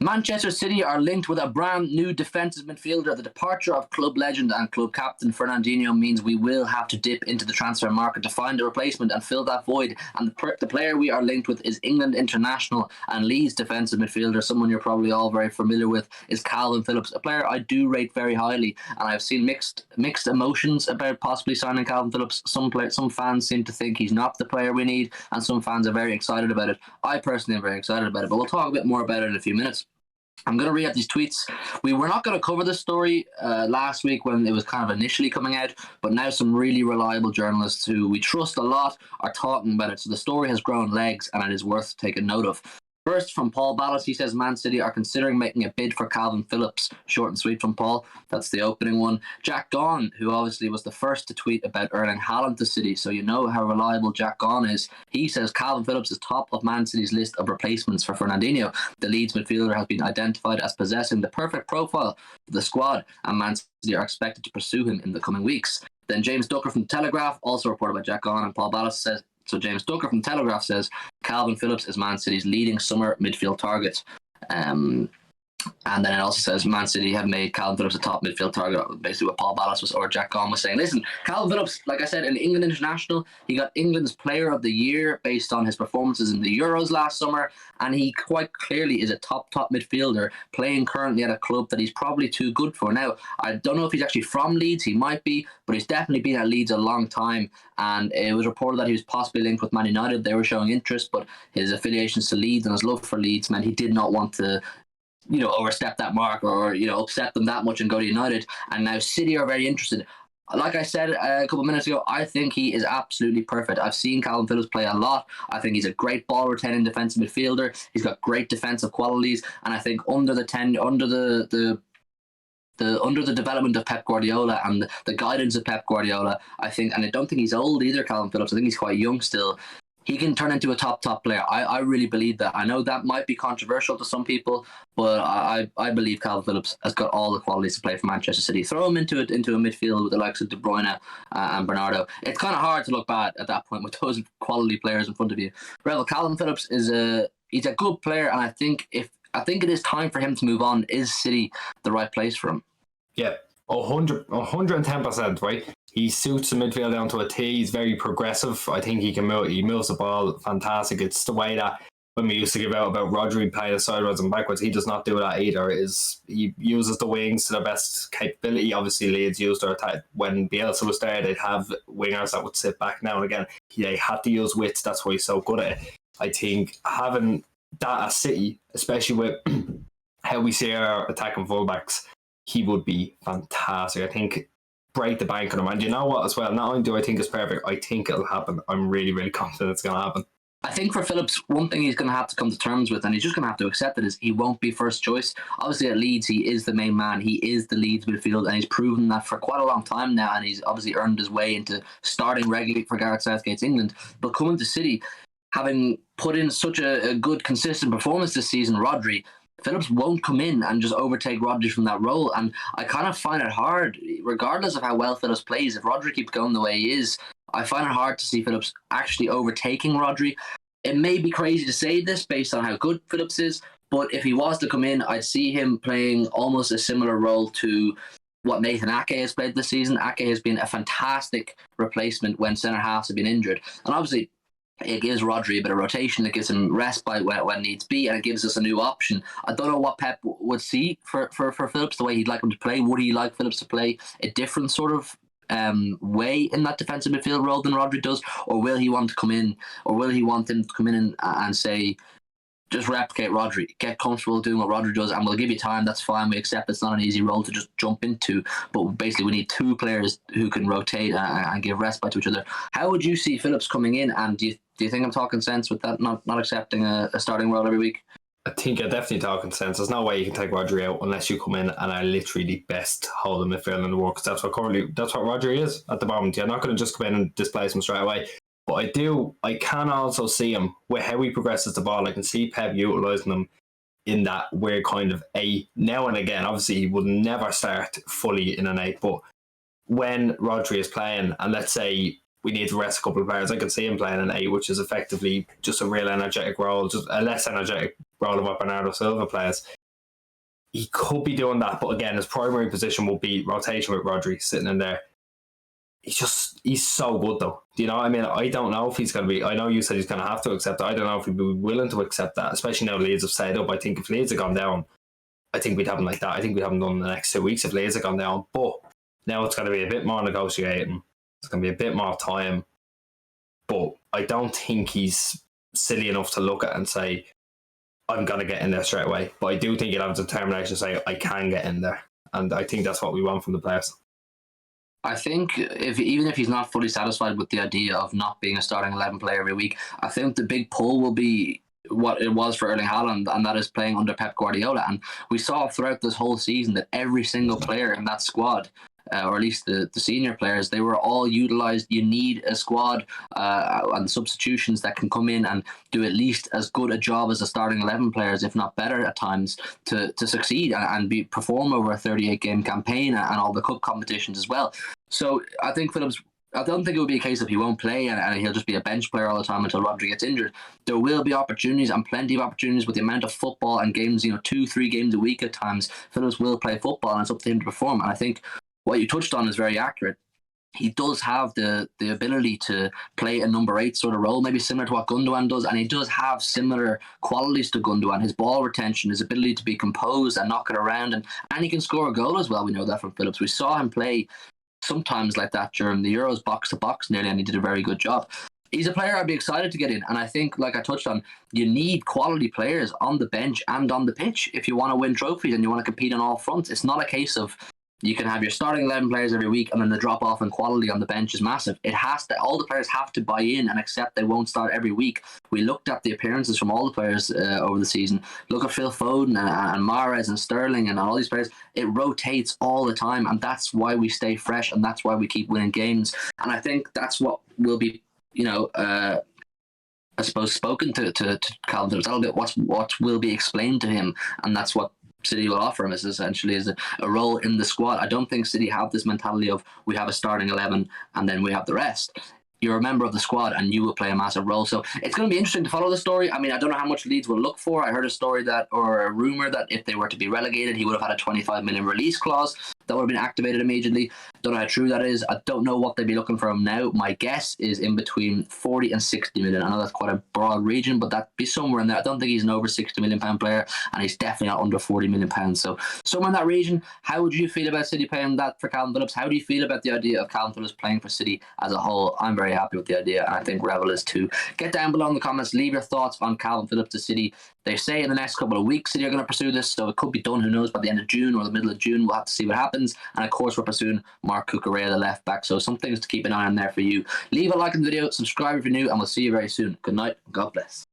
Manchester City are linked with a brand new defensive midfielder. The departure of club legend and club captain Fernandinho means we will have to dip into the transfer market to find a replacement and fill that void. And the player we are linked with is England international and Leeds defensive midfielder. Someone you're probably all very familiar with is Kalvin Phillips, a player I do rate very highly. And I've seen mixed emotions about possibly signing Kalvin Phillips. Some fans seem to think he's not the player we need, and some fans are very excited about it. I personally am very excited about it, but we'll talk a bit more about it in a few minutes. I'm going to read out these tweets. We were not going to cover this story last week when it was kind of initially coming out, but now some really reliable journalists who we trust a lot are talking about it. So the story has grown legs and it is worth taking note of. First, from Paul Ballas, he says Man City are considering making a bid for Kalvin Phillips. Short and sweet from Paul. That's the opening one. Jack Gaughan, who obviously was the first to tweet about Erling Haaland to City, so you know how reliable Jack Gaughan is. He says Kalvin Phillips is top of Man City's list of replacements for Fernandinho. The Leeds midfielder has been identified as possessing the perfect profile for the squad, and Man City are expected to pursue him in the coming weeks. Then James Ducker from The Telegraph, also reported by Jack Gaughan and Paul Ballas, says, so James Ducker from Telegraph says Kalvin Phillips is Man City's leading summer midfield target. And then it also says Man City have made Kalvin Phillips a top midfield target, basically what Paul Ballas or Jack Gaughan was saying. Listen, Kalvin Phillips, like I said, an England international, he got England's Player of the Year based on his performances in the Euros last summer, and he quite clearly is a top midfielder playing currently at a club that he's probably too good for. Now, I don't know if he's actually from Leeds, he might be, but he's definitely been at Leeds a long time, and it was reported that he was possibly linked with Man United. They were showing interest, but his affiliations to Leeds and his love for Leeds meant he did not want to overstep that mark or upset them that much and go to United. And now City are very interested. Like I said a couple of minutes ago, I think he is absolutely perfect. I've seen Kalvin Phillips play a lot. I think he's a great ball retaining defensive midfielder. He's got great defensive qualities, and I think under the development of Pep Guardiola and the guidance of Pep Guardiola, I think, and I don't think he's old either, Kalvin Phillips. I think he's quite young still. He can turn into a top player. I really believe that. I know that might be controversial to some people, but I believe Kalvin Phillips has got all the qualities to play for Manchester City. Throw him into a midfield with the likes of De Bruyne and Bernardo. It's kind of hard to look bad at that point with those quality players in front of you. Well, Kalvin Phillips he's a good player, and I think it is time for him to move on. Is City the right place for him? Yeah, 110%, right? He suits the midfield down to a T. He's very progressive. I think he moves the ball fantastic. It's the way that when we used to give out about Rodri playing sideways and backwards, he does not do that either. He uses the wings to their best capability. Obviously, Leeds used their attack. When Bielsa was there, they'd have wingers that would sit back now and again. They had to use width. That's why he's so good at it. I think having that at City, especially with how we see our attacking fullbacks, he would be fantastic. I think break the bank on him. And you know what as well, not only do I think it's perfect, I think it'll happen. I'm really, really confident it's going to happen. I think for Phillips, one thing he's going to have to come to terms with, and he's just going to have to accept it, is he won't be first choice. Obviously at Leeds, he is the main man. He is the Leeds midfield, and he's proven that for quite a long time now, and he's obviously earned his way into starting regularly for Gareth Southgate's England. But coming to City, having put in such a good, consistent performance this season, Rodri, Phillips won't come in and just overtake Rodri from that role. And I kind of find it hard, regardless of how well Phillips plays, if Rodri keeps going the way he is, I find it hard to see Phillips actually overtaking Rodri. It may be crazy to say this based on how good Phillips is, but if he was to come in, I'd see him playing almost a similar role to what Nathan Ake has played this season. Ake has been a fantastic replacement when centre-halves have been injured. And obviously, it gives Rodri a bit of rotation, it gives him respite when needs be, and it gives us a new option. I don't know what Pep would see for Phillips, the way he'd like him to play. Would he like Phillips to play a different sort of way in that defensive midfield role than Rodri does, or will he want to come in, or will he want him to come in and say, just replicate Rodri, get comfortable doing what Rodri does, and we'll give you time, that's fine, we accept it's not an easy role to just jump into, but basically we need two players who can rotate and give respite to each other. How would you see Phillips coming in, and do you think I'm talking sense with that, not accepting a starting role every week? I think you're definitely talking sense. There's no way you can take Rodri out unless you come in and are literally the best holding midfielder in the world, because that's what Rodri is at the moment. You're not going to just come in and displace him straight away. But I can also see him with how he progresses the ball. I can see Pep utilising him in that we're kind of a now and again. Obviously, he would never start fully in an 8, but when Rodri is playing, and let's say we need to rest a couple of players, I can see him playing an 8, which is effectively just a real energetic role, just a less energetic role of what Bernardo Silva plays. he could be doing that, but again, his primary position will be rotation with Rodri sitting in there. He's so good though. Do you know what I mean? I don't know if he's going to be. I know you said he's going to have to accept it. I don't know if he'd be willing to accept that, especially now Leeds have stayed up. I think if Leeds had gone down, I think we'd have him like that. I think we'd have him done in the next 2 weeks if Leeds had gone down. But now it's going to be a bit more negotiating. It's going to be a bit more time. But I don't think he's silly enough to look at and say, I'm going to get in there straight away. But I do think he'll have determination to say, I can get in there. And I think that's what we want from the players. I think even if he's not fully satisfied with the idea of not being a starting 11 player every week, I think the big pull will be what it was for Erling Haaland, and that is playing under Pep Guardiola. And we saw throughout this whole season that every single player in that squad, or at least the senior players, they were all utilised. You need a squad and substitutions that can come in and do at least as good a job as the starting 11 players, if not better at times, to succeed and perform over a 38-game campaign and all the cup competitions as well. So I think Phillips, I don't think it would be a case of he won't play and he'll just be a bench player all the time until Rodri gets injured. There will be opportunities and plenty of opportunities with the amount of football and games, 2-3 games a week at times. Phillips will play football and it's up to him to perform. And I think what you touched on is very accurate. He does have the ability to play a number 8 sort of role, maybe similar to what Gundogan does, and he does have similar qualities to Gundogan. His ball retention, his ability to be composed and knock it around, and he can score a goal as well. We know that from Phillips. We saw him play sometimes like that during the Euros, box to box nearly, and he did a very good job. He's a player I'd be excited to get in, and I think, like I touched on, you need quality players on the bench and on the pitch if you want to win trophies and you want to compete on all fronts. It's not a case of you can have your starting 11 players every week and then the drop off in quality on the bench is massive. It has to, all the players have to buy in and accept they won't start every week. We looked at the appearances from all the players over the season. Look at Phil Foden and Mahrez and Sterling and all these players. It rotates all the time, and that's why we stay fresh and that's why we keep winning games. And I think that's what will be, I suppose, spoken to Kalvin Phillips. That'll be what will be explained to him, and that's what City will offer him is essentially a role in the squad. I don't think City have this mentality of we have a starting 11 and then we have the rest. You're a member of the squad and you will play a massive role. So it's going to be interesting to follow the story. I mean, I don't know how much Leeds will look for. I heard a story or a rumour that if they were to be relegated, he would have had a 25 million release clause that would have been activated immediately. Don't know how true that is. I don't know what they'd be looking for him now. My guess is in between 40 and 60 million. I know that's quite a broad region, but that'd be somewhere in there. I don't think he's an over 60 million pound player, and he's definitely not under 40 million pounds. So somewhere in that region. How would you feel about City paying that for Kalvin Phillips? How do you feel about the idea of Kalvin Phillips playing for City as a whole? I'm very happy with the idea, and I think Revel is too. Get down below in the comments. Leave your thoughts on Kalvin Phillips to City. They say in the next couple of weeks City are going to pursue this, so it could be done, who knows, by the end of June or the middle of June. We'll have to see what happens. And of course, we're pursuing Mark Cucurella, the left back. So some things to keep an eye on there for you. Leave a like on the video, subscribe if you're new, and we'll see you very soon. Good night, and God bless.